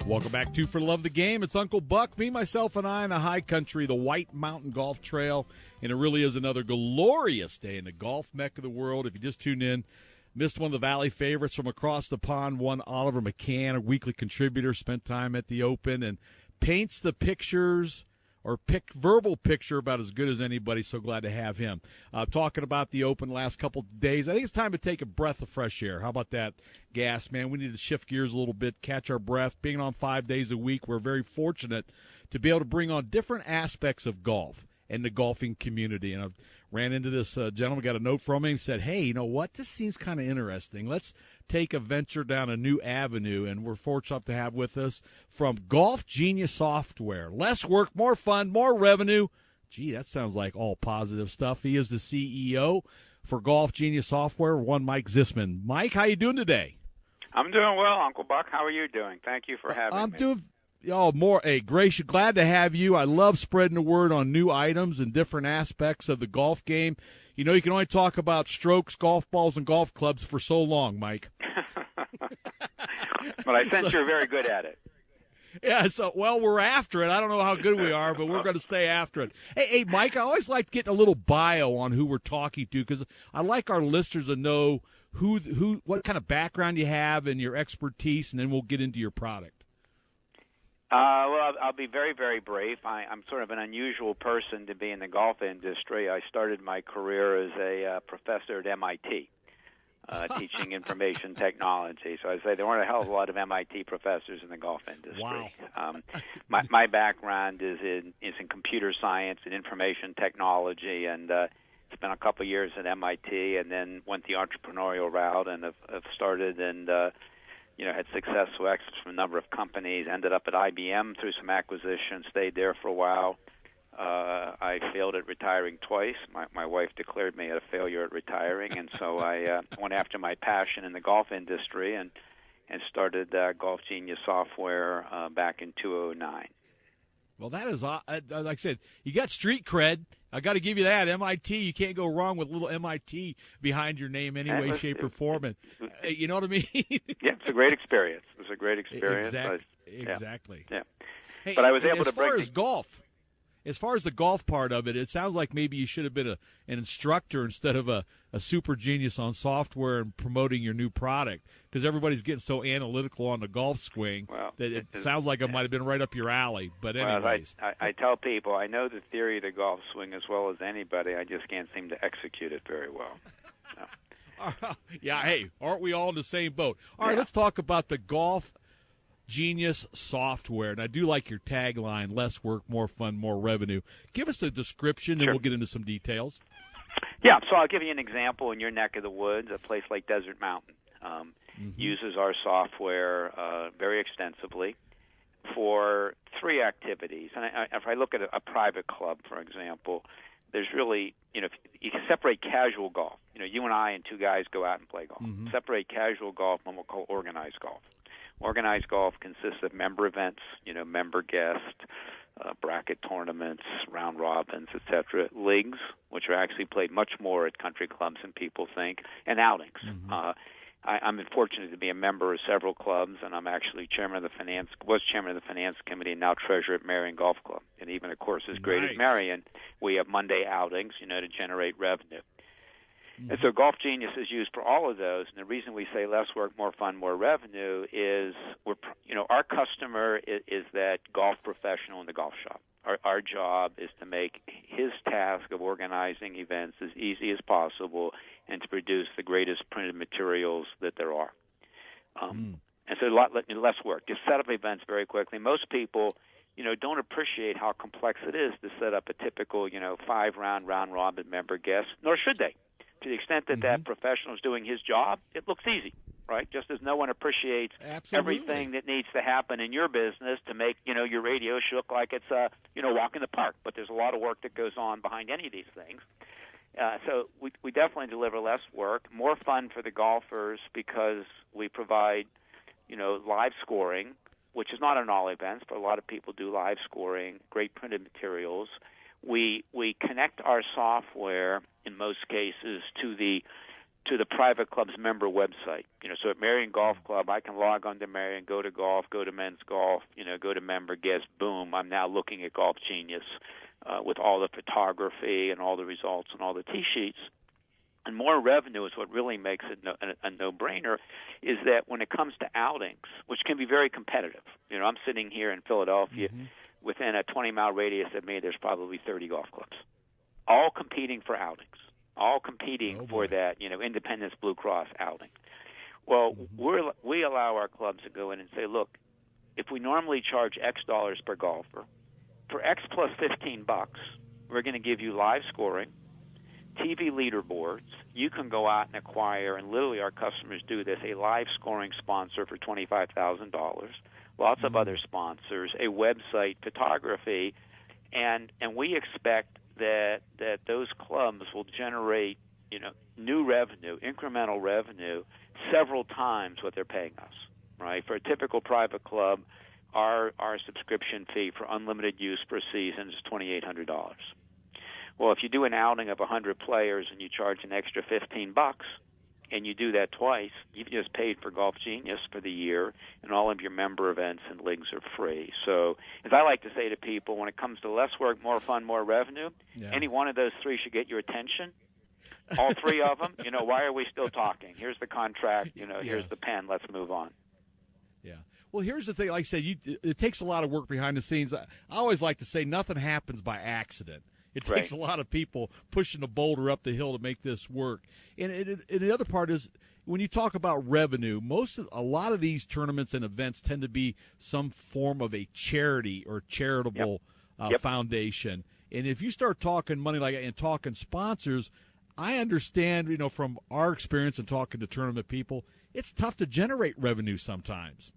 Welcome back to For the Love of the Game. It's Uncle Buck, me, myself, and I in the high country, the White Mountain Golf Trail. And it really is another glorious day in the golf mecca of the world. If you just tuned in, missed one of the Valley favorites from across the pond, one Oliver McCann, a weekly contributor, spent time at the Open and paints the pictures or verbal picture about as good as anybody. So glad to have him. Talking about the Open last couple of days, I think it's time to take a breath of fresh air. How about that, Gas, man? We need to shift gears a little bit, catch our breath. Being on 5 days a week, we're very fortunate to be able to bring on different aspects of golf and the golfing community. And I ran into this gentleman, got a note from him, said, hey, you know what? This seems kind of interesting. Let's take a venture down a new avenue, and we're fortunate to have with us from Golf Genius Software. Less work, more fun, more revenue. Gee, that sounds like all positive stuff. He is the CEO for Golf Genius Software, one Mike Zisman. Mike, how you doing today? I'm doing well, Uncle Buck. How are you doing? Thank you for having me. I'm doing gracious. Glad to have you. I love spreading the word on new items and different aspects of the golf game. You know, you can only talk about strokes, golf balls, and golf clubs for so long, Mike. But I sense you're very good at it. Yeah, we're after it. I don't know how good we are, but we're going to stay after it. Hey, Mike, I always like getting a little bio on who we're talking to because I like our listeners to know what kind of background you have and your expertise, and then we'll get into your product. Well, I'll be very, very brief. I'm sort of an unusual person to be in the golf industry. I started my career as a professor at MIT, teaching information technology. So I say there weren't a hell of a lot of MIT professors in the golf industry. Wow. My background is in computer science and information technology, and spent a couple of years at MIT, and then went the entrepreneurial route, and have started and had successful exits from a number of companies, ended up at IBM through some acquisitions, stayed there for a while. I failed at retiring twice. My wife declared me a failure at retiring, and so I went after my passion in the golf industry and started Golf Genius Software back in 2009. Well, that is, like I said, you got street cred. I got to give you that. MIT, you can't go wrong with a little MIT behind your name any way, shape, or form. And, you know what I mean? Yeah, it's a great experience. It's a great experience. Exactly. Yeah. Hey, but I was able to bring... As far as the golf part of it, it sounds like maybe you should have been an instructor instead of a super genius on software and promoting your new product, because everybody's getting so analytical on the golf swing that it sounds like it might have been right up your alley. But anyways. Well, I tell people I know the theory of the golf swing as well as anybody. I just can't seem to execute it very well. So. Yeah, hey, aren't we all in the same boat? All right, let's talk about the Golf Genius Software. And I do like your tagline, less work, more fun, more revenue. Give us a description, and we'll get into some details. Yeah, so I'll give you an example in your neck of the woods. A place like Desert Mountain uses our software very extensively for three activities. And if I look at a private club, for example, there's really, if you can separate casual golf. You and I and two guys go out and play golf. Separate casual golf from what we'll call organized golf. Organized golf consists of member events, member guest, bracket tournaments, round robins, etc. Leagues, which are actually played much more at country clubs than people think, and outings. I'm fortunate to be a member of several clubs, and I'm actually chairman of the finance committee, and now treasurer at Marion Golf Club. And even, of course, as great as Marion, we have Monday outings, to generate revenue. And so Golf Genius is used for all of those. And the reason we say less work, more fun, more revenue is our customer is that golf professional in the golf shop. Our job is to make his task of organizing events as easy as possible and to produce the greatest printed materials that there are. And so a lot less work. Just set up events very quickly. Most people, don't appreciate how complex it is to set up a typical, 5-round round-robin member guest, nor should they. To the extent that that professional is doing his job, it looks easy, right? Just as no one appreciates everything that needs to happen in your business to make, your radio show look like it's a, walk in the park. But there's a lot of work that goes on behind any of these things. So we definitely deliver less work, more fun for the golfers because we provide, live scoring, which is not on all events, but a lot of people do live scoring, great printed materials. We connect our software in most cases to the to the private club's member website. So at Marion Golf Club, I can log on to Marion, go to golf, go to men's golf, go to member guest, boom, I'm now looking at Golf Genius with all the photography and all the results and all the tee sheets. And more revenue is what really makes it a no-brainer, is that when it comes to outings, which can be very competitive. I'm sitting here in Philadelphia. Within a 20-mile radius of me, there's probably 30 golf clubs, all competing for outings, all competing for that, Independence Blue Cross outing. Well, we allow our clubs to go in and say, look, if we normally charge X dollars per golfer, for X plus $15, we're going to give you live scoring, TV leaderboards. You can go out and acquire, and literally our customers do this, a live scoring sponsor for $25,000, lots of other sponsors, a website, photography, and we expect that those clubs will generate, new revenue, incremental revenue, several times what they're paying us, right? For a typical private club, our subscription fee for unlimited use per season is $2,800. Well, if you do an outing of 100 players and you charge an extra $15, and you do that twice, you've just paid for Golf Genius for the year, and all of your member events and leagues are free. So, as I like to say to people, when it comes to less work, more fun, more revenue, any one of those three should get your attention. All three of them, why are we still talking? Here's the contract, here's the pen, let's move on. Yeah. Well, here's the thing. Like I said, it takes a lot of work behind the scenes. I always like to say nothing happens by accident. It takes a lot of people pushing the boulder up the hill to make this work. And the other part is, when you talk about revenue, a lot of these tournaments and events tend to be some form of a charity or charitable foundation. And if you start talking money like that and talking sponsors, I understand, from our experience and talking to tournament people, it's tough to generate revenue sometimes.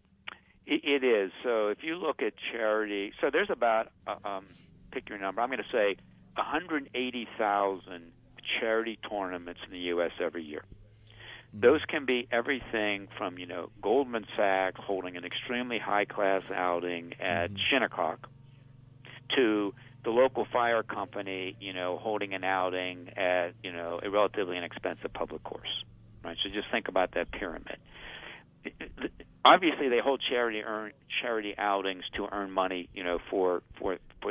It is. So if you look at charity, so there's about, pick your number, I'm going to say 180,000 charity tournaments in the U.S. every year. Those can be everything from, Goldman Sachs holding an extremely high-class outing at Shinnecock to the local fire company, holding an outing at, a relatively inexpensive public course, right? So just think about that pyramid. Obviously, they hold charity outings to earn money, for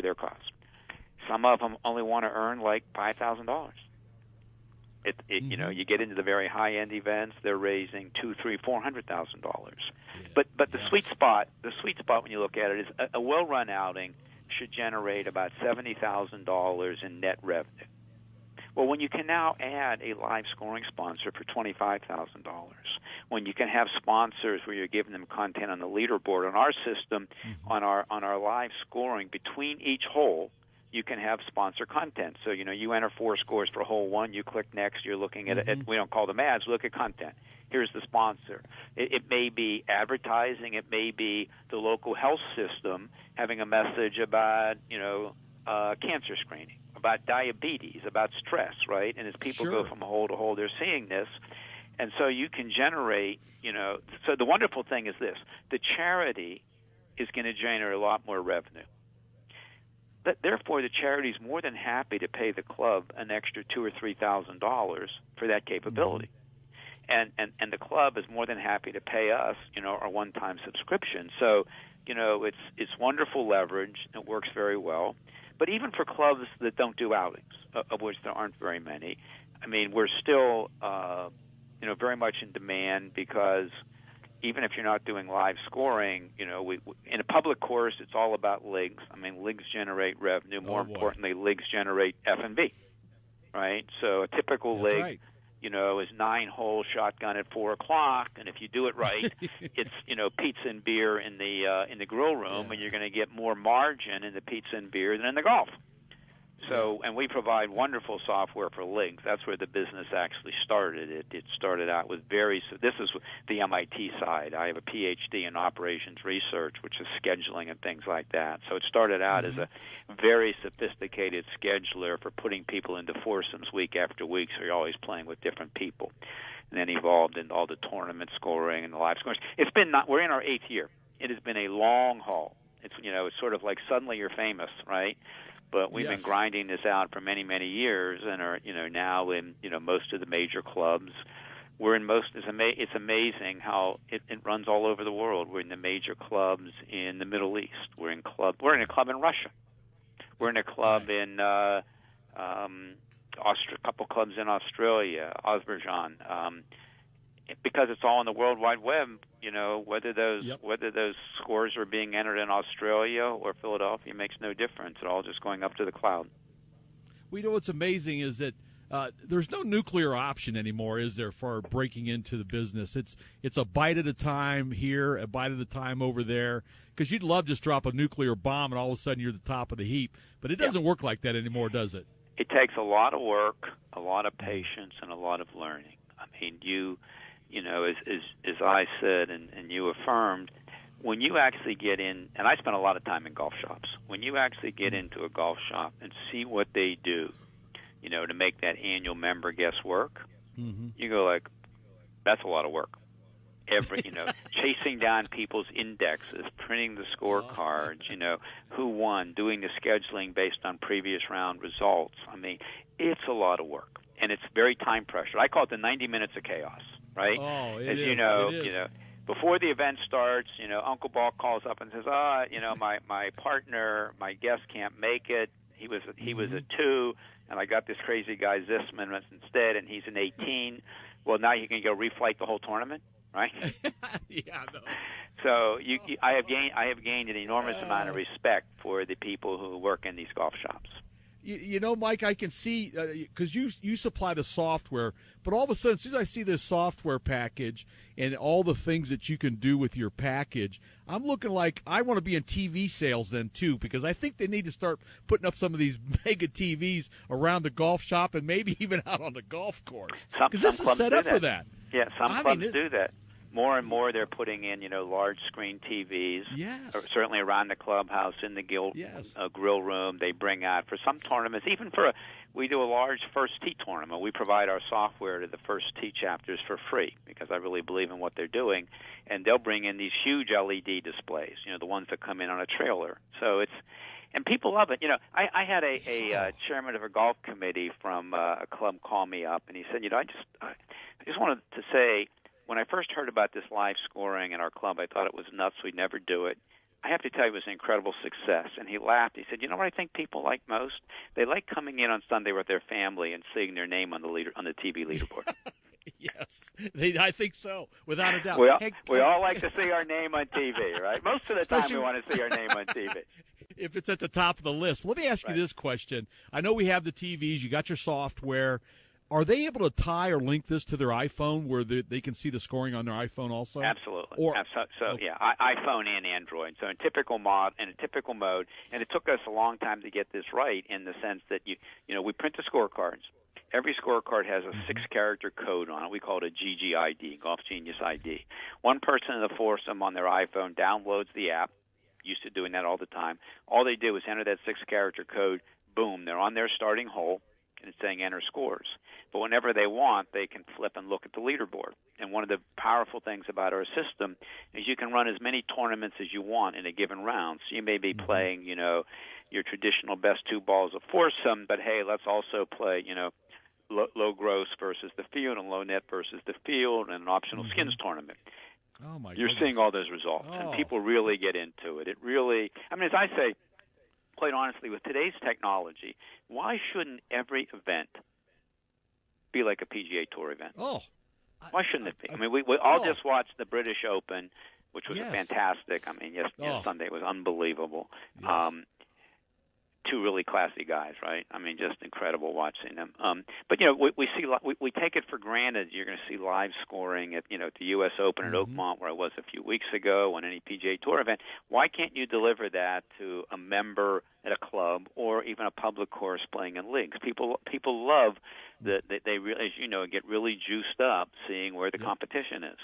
their cause. Some of them only want to earn like $5,000. You get into the very high-end events, they're raising $200,000, $300,000, $400,000. But the sweet spot when you look at it is a well-run outing should generate about $70,000 in net revenue. Well, when you can now add a live scoring sponsor for $25,000, when you can have sponsors where you're giving them content on the leaderboard, on our system, on our live scoring between each hole, you can have sponsor content. So, you enter 4 scores for hole 1, you click next, you're looking at we don't call them ads, look at content. Here's the sponsor. It may be advertising, it may be the local health system having a message about, cancer screening, about diabetes, about stress, right? And as people go from hole to hole, they're seeing this. And so you can generate, so the wonderful thing is this, the charity is going to generate a lot more revenue. But therefore, the charity is more than happy to pay the club an extra $2,000 or $3,000 for that capability. And the club is more than happy to pay us, our one-time subscription. So, it's wonderful leverage. It works very well. But even for clubs that don't do outings, of which there aren't very many, I mean, we're still, very much in demand because even if you're not doing live scoring, we in a public course, it's all about leagues. I mean, leagues generate revenue. More importantly, leagues generate F&B, right? So a typical league, is 9-hole shotgun at 4:00, and if you do it right, it's pizza and beer in the grill room, and you're going to get more margin in the pizza and beer than in the golf. So, and we provide wonderful software for leagues. That's where the business actually started. It started out with this is the MIT side. I have a PhD in operations research, which is scheduling and things like that. So it started out as a very sophisticated scheduler for putting people into foursomes week after week, so you're always playing with different people. And then evolved into all the tournament scoring and the live scoring. We're in our 8th year. It has been a long haul. It's sort of like suddenly you're famous, right? But we've been grinding this out for many, many years and are, now in, most of the major clubs. We're in most. It's amazing how it runs all over the world. We're in the major clubs in the Middle East. We're in a club in Russia. We're in a club in a couple clubs in Australia, Azerbaijan. Because it's all on the World Wide Web, whether those scores are being entered in Australia or Philadelphia makes no difference. It's all just going up to the cloud. We know what's amazing is that there's no nuclear option anymore, is there, for breaking into the business? It's a bite at a time here, a bite at a time over there. Because you'd love to just drop a nuclear bomb and all of a sudden you're at the top of the heap. But it doesn't work like that anymore, does it? It takes a lot of work, a lot of patience, and a lot of learning. I mean, as I said and you affirmed, when you actually get in, and I spent a lot of time in golf shops, when you actually get into a golf shop and see what they do, to make that annual member guest work, you go like, that's a lot of work. Chasing down people's indexes, printing the scorecards, who won, doing the scheduling based on previous round results. I mean, it's a lot of work, and it's very time pressured. I call it the 90 minutes of chaos, right? Oh, it is. Before the event starts, Uncle Ball calls up and says, my partner, my guest can't make it. He was a 2, and I got this crazy guy Zisman instead, and he's an 18. Well, now you can go reflight the whole tournament. Right? Yeah. No. So I have gained an enormous amount of respect for the people who work in these golf shops. Mike, I can see because you supply the software, but all of a sudden, as soon as I see this software package and all the things that you can do with your package, I'm looking like I want to be in TV sales then too, because I think they need to start putting up some of these mega TVs around the golf shop and maybe even out on the golf course, because this is set up for that. Yeah, some clubs do that. More and more, they're putting in, large screen TVs. Yes. Certainly around the clubhouse, in the grill room. They bring out for some tournaments, we do a large first tee tournament. We provide our software to the first tee chapters for free because I really believe in what they're doing, and they'll bring in these huge LED displays. The ones that come in on a trailer. So and people love it. I had a chairman of a golf committee from a club call me up, and he said, I just wanted to say, when I first heard about this live scoring in our club, I thought it was nuts. We'd never do it. I have to tell you, it was an incredible success. And he laughed. He said, what I think people like most? They like coming in on Sunday with their family and seeing their name on the TV leaderboard. Yes, I think so, without a doubt. We all like to see our name on TV, right? Most of the time we want to see our name on TV. If it's at the top of the list. Let me ask you this question. I know we have the TVs. You got your software. Are they able to tie or link this to their iPhone where they can see the scoring on their iPhone also? Absolutely. iPhone and Android. So in typical mode, and it took us a long time to get this right in the sense that we print the scorecards. Every scorecard has a 6-character code on it. We call it a GGID, Golf Genius ID. One person in the foursome on their iPhone downloads the app. Used to doing that all the time. All they do is enter that 6-character code. Boom, they're on their starting hole, and it's saying enter scores. But whenever they want, they can flip and look at the leaderboard. And one of the powerful things about our system is you can run as many tournaments as you want in a given round. So you may be playing, your traditional best 2 balls of foursome, but hey, let's also play, low gross versus the field and low net versus the field and an optional skins tournament. Oh my! You're seeing all those results, and people really get into it. It really, as I say, quite honestly, with today's technology, why shouldn't every event be like a PGA Tour event? Oh, why shouldn't it be? We all just watched the British Open, which was fantastic. Sunday it was unbelievable. Yes. 2 really classy guys, right? Just incredible watching them. But we take it for granted. You're going to see live scoring at the U.S. Open at Oakmont, where I was a few weeks ago, on any PGA Tour event. Why can't you deliver that to a member at a club or even a public course playing in leagues? People love that. They really, as you know, get really juiced up seeing where the competition is.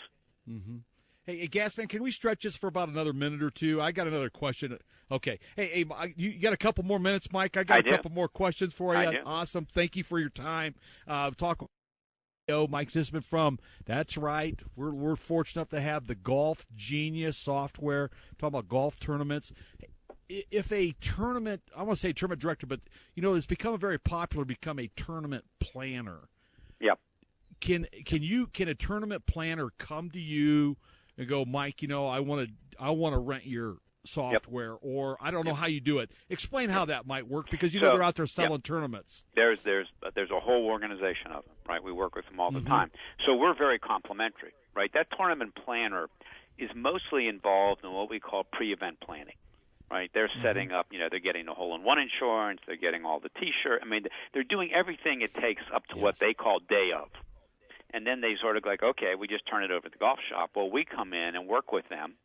Mm-hmm. Hey, Gasman, can we stretch this for about another minute or two? I got another question. Okay. Hey, you got a couple more minutes, Mike? I got a couple more questions for you. Awesome. Thank you for your time. Talk with Mike Zisman from, that's right, we're fortunate enough to have the Golf Genius software, talking about golf tournaments. If a tournament, I want to say tournament director, but, it's become very popular to become a tournament planner. Yep. can a tournament planner come to you and go, Mike, I want to rent your software, yep. or I don't know how you do it. Explain how that might work, because they're out there selling tournaments. There's a whole organization of them, right? We work with them all the time. So we're very complimentary, right? That tournament planner is mostly involved in what we call pre-event planning, right? They're setting up, they're getting the hole-in-one insurance, they're getting all the T-shirt. I mean, they're doing everything it takes up to what they call day of. And then they sort of like, okay, we just turn it over to the golf shop. Well, we come in and work with them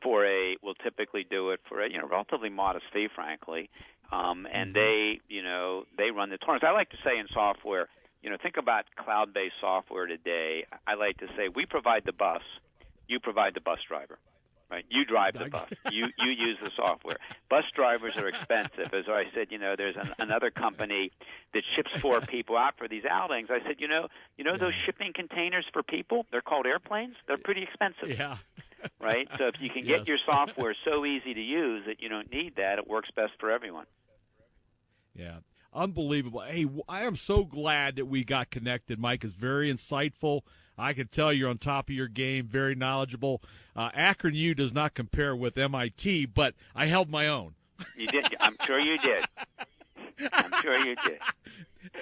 we'll typically do it for a relatively modest fee, frankly, and they run the tournaments. I like to say in software, think about cloud-based software today. I like to say we provide the bus, you provide the bus driver, right? You drive the bus, you use the software. Bus drivers are expensive. As I said, there's another company that ships 4 people out for these outings. I said, those shipping containers for people, they're called airplanes. They're pretty expensive. Yeah. Right? So if you can get your software so easy to use that you don't need that, it works best for everyone. Yeah. Unbelievable. Hey, I am so glad that we got connected. Mike is very insightful. I can tell you're on top of your game, very knowledgeable. Akron U does not compare with MIT, but I held my own. You did. I'm sure you did.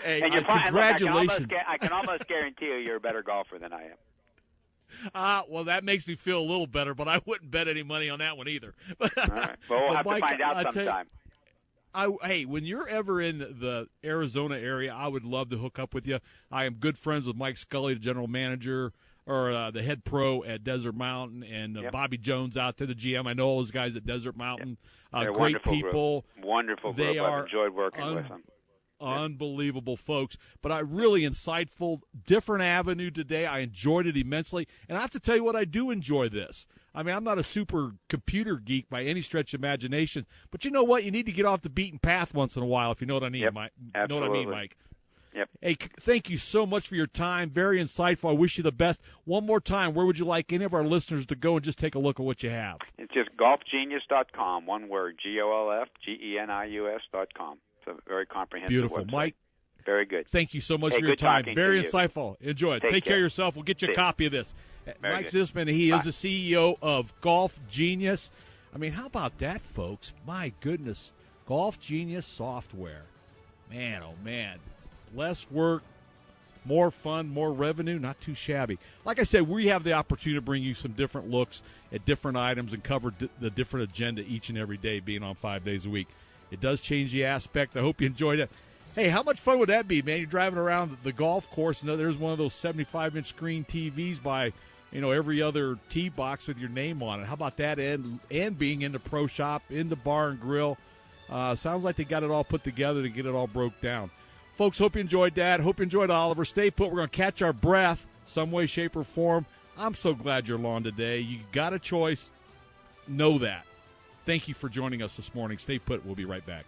Hey, and congratulations. I can almost guarantee you're a better golfer than I am. Well, that makes me feel a little better, but I wouldn't bet any money on that one either. All right. Well, we'll have Mike, to find out sometime. Hey, when you're ever in the Arizona area, I would love to hook up with you. I am good friends with Mike Scully, the general manager, or the head pro at Desert Mountain, and Bobby Jones out there, the GM. I know all those guys at Desert Mountain. They're great people. Group. Wonderful group. I've enjoyed working with them. Unbelievable folks, but really insightful, different avenue today. I enjoyed it immensely, and I have to tell you what, I do enjoy this. I mean, I'm not a super computer geek by any stretch of imagination, but you know what? You need to get off the beaten path once in a while, if you know what I mean, Mike. Absolutely. Know what I mean, Mike? Yep. Hey, thank you so much for your time. Very insightful. I wish you the best. One more time, where would you like any of our listeners to go and just take a look at what you have? It's just golfgenius.com, one word, GolfGenius.com. It's a very comprehensive Beautiful. website. Your very good. Thank you so much for your time. Very insightful. Enjoy it. Take care of yourself. We'll get you a copy of this. Mike Zisman, he is the CEO of Golf Genius. I mean, how about that, folks? My goodness. Golf Genius software. Man, oh, man. Less work, more fun, more revenue, not too shabby. Like I said, we have the opportunity to bring you some different looks at different items and cover the different agenda each and every day, being on 5 days a week. It does change the aspect. I hope you enjoyed it. Hey, how much fun would that be, man? You're driving around the golf course, and there's one of those 75-inch screen TVs by, every other tee box with your name on it. How about that? And being in the pro shop, in the bar and grill. Sounds like they got it all put together to get it all broke down. Folks, hope you enjoyed that. Hope you enjoyed Oliver. Stay put. We're going to catch our breath some way, shape, or form. I'm so glad you're on today. You got a choice. Know that. Thank you for joining us this morning. Stay put. We'll be right back.